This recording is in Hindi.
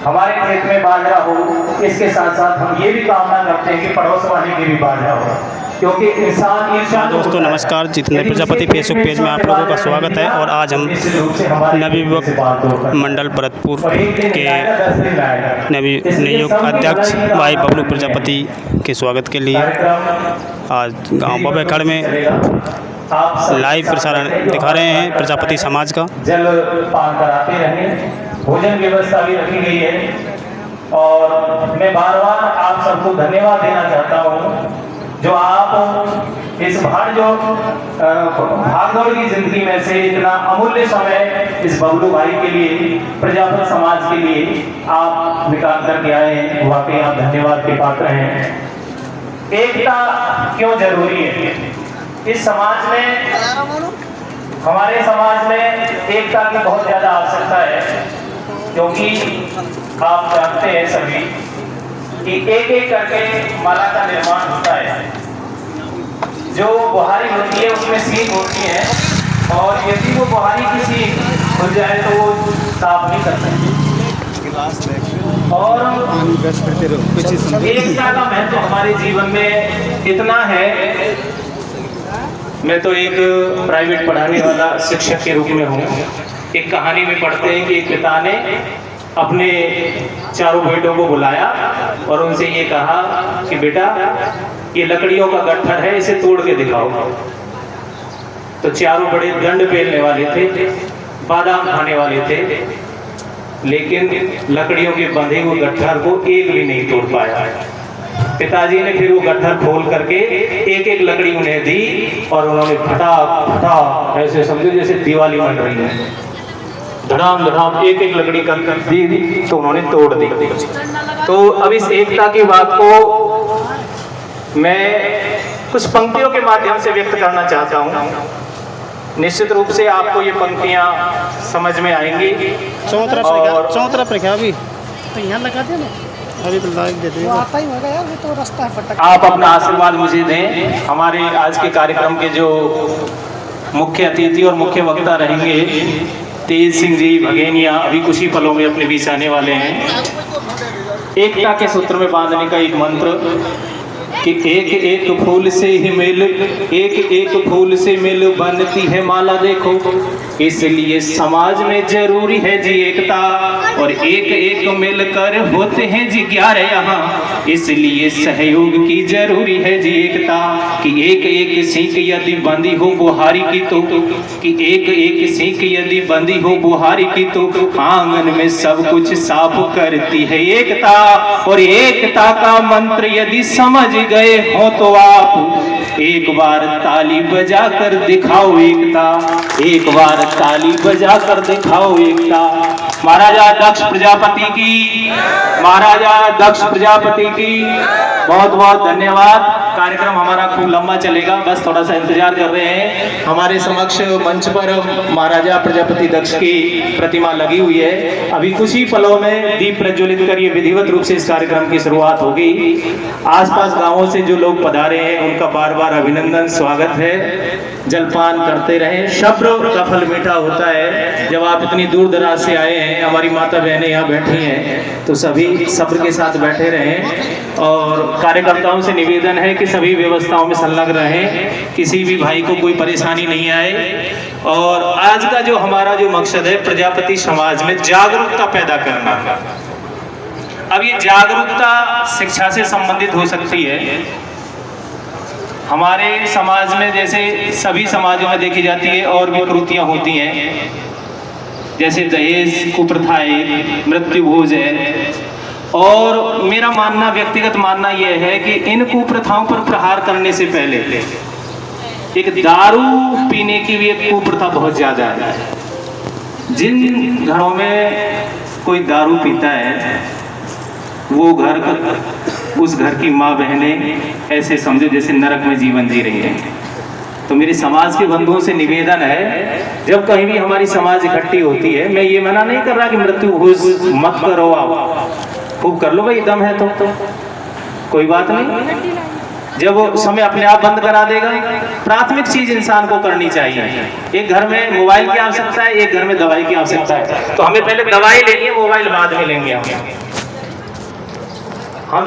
हमारे खेत में बाजरा हो, इसके साथ साथ हम ये भी कामना करते हैं कि पड़ोस वाले की भी बाजरा हो, क्योंकि इंसान ईर्ष्या। दोस्तों नमस्कार, जितने प्रजापति फेसबुक पेज में आप लोगों का स्वागत है। और आज हम नवी युवक मंडल भरतपुर के नवनियुक्त अध्यक्ष भाई बबलू प्रजापति के स्वागत के लिए आज गांव बबेखड़ में लाइव प्रसारण दिखा रहे हैं प्रजापति समाज का। जल पान कराते रहें, भोजन व्यवस्था भी रखी गई है। और मैं बार बार आप सबको धन्यवाद देना चाहता हूँ जो आप इस भागदौड़ की जिंदगी में से इतना अमूल्य समय इस बबलू भाई के लिए, प्रजापति समाज के लिए आप निकाल करके आए हैं। वाकई आप धन्यवाद के पात्र हैं। एकता क्यों जरूरी है? इस समाज में, हमारे समाज में एकता की बहुत ज्यादा आवश्यकता है, क्योंकि आप जानते हैं सभी कि एक एक करके माला का निर्माण होता है। जो बुहारी होती है उसमें सीख होती है, और यदि वो बुहारी की सीख खुल जाए तो वो साफ नहीं कर सकती। और एकता का महत्व हमारे जीवन में इतना है। मैं तो एक प्राइवेट पढ़ाने वाला शिक्षक के रूप में हूँ। एक कहानी में पढ़ते हैं कि एक पिता ने अपने चारों बेटों को बुलाया और उनसे ये कहा कि बेटा, ये लकड़ियों का गट्ठर है, इसे तोड़ के दिखाओ। तो चारों बड़े दंड पेलने वाले थे, बादाम खाने वाले थे, लेकिन लकड़ियों के बंधे हुए गट्ठर को एक भी नहीं तोड़ पाया। पिताजी ने फिर वो गट्ठर खोल करके एक एक लकड़ी उन्हें दी और उन्होंने फटा फटा, ऐसे समझो जैसे दिवाली बन रही है, धड़ाम धड़ाम एक एक लकड़ी कर दी तो उन्होंने तोड़ दी। तो अब इस एकता की बात को मैं कुछ पंक्तियों के माध्यम से व्यक्त करना चाहता हूँ। निश्चित रूप से आपको ये पंक्तियाँ समझ में आएंगी। चौतरफ रखा अभी तो यहाँ लगा दे ना, अभी तो लाइव दे दे, आता ही होगा यार, तो रास्ता है। आप अपना आशीर्वाद मुझे दें। हमारे आज के कार्यक्रम के जो मुख्य अतिथि और मुख्य वक्ता रहेंगे, तेज सिंह जी भगेनिया, अभी कुछ ही पलों में अपने बीच आने वाले हैं। एकता के सूत्र में बांधने का एक मंत्र कि एक एक फूल से ही मिल, एक एक फूल से मिल बनती है माला। देखो, इसलिए समाज में जरूरी है जी एकता, और एक एक मिलकर होते हैं जी 11 यहाँ। इसलिए सहयोग की जरूरी है जी एकता, कि एक एक सीख यदि बंदी हो बुहारी की तो, कि एक एक सीख यदि बंदी हो बुहारी की तो आंगन में सब कुछ साफ करती है एकता। और एकता का मंत्र यदि समझ गए हो तो आप एक बार ताली बजा कर दिखाओ एकता, एक बार ताली बजा कर दिखाओ एकता। महाराजा दक्ष प्रजापति की, महाराजा दक्ष प्रजापति की बहुत बहुत धन्यवाद। कार्यक्रम हमारा खूब लंबा चलेगा, बस थोड़ा सा इंतजार कर रहे हैं। हमारे समक्ष मंच पर महाराजा प्रजापति दक्ष की प्रतिमा लगी हुई है। अभी कुछ ही पलों में दीप प्रज्वलित कर ये विधिवत रूप से इस कार्यक्रम की शुरुआत होगी। आसपास गांवों से जो लोग पधारे हैं उनका बार बार अभिनंदन, स्वागत है। जलपान करते रहें। सब्र का फल मीठा होता है। जब आप इतनी दूर दराज से आए हैं, हमारी माता बहनें यहाँ बैठी हैं, तो सभी सब्र के साथ बैठे रहें। और कार्यकर्ताओं से निवेदन है कि सभी व्यवस्थाओं में संलग्न रहें, किसी भी भाई को कोई परेशानी नहीं आए। और आज का जो हमारा जो मकसद है प्रजापति समाज में जागरूकता पैदा करना। अब ये जागरूकता शिक्षा से संबंधित हो सकती है। हमारे समाज में जैसे सभी समाजों में देखी जाती है और भी कुरीतियां होती हैं, जैसे दहेज कुप्रथाएं, मृत्यु भोज है। और मेरा मानना, व्यक्तिगत मानना यह है कि इन कुप्रथाओं पर प्रहार करने से पहले एक दारू पीने की भी एक कुप्रथा बहुत ज्यादा है। जिन घरों में कोई दारू पीता है वो घर, उस घर की माँ बहनें ऐसे समझो जैसे नरक में जीवन जी रही है। तो मेरे समाज के बंधुओं से निवेदन है, जब कहीं भी हमारी समाज इकट्ठी होती है, मैं ये मना नहीं कर रहा कि मृत्यु भोज मत करो, आप खूब कर लो भाई, दम है तो कोई बात नहीं। जब वो समय अपने आप बंद करा देगा। प्राथमिक चीज इंसान को करनी चाहिए। एक घर में मोबाइल की आवश्यकता है, एक घर में दवाई की आवश्यकता है, तो हमें पहले दवाई लेनी है, मोबाइल बाद में लेंगे हम।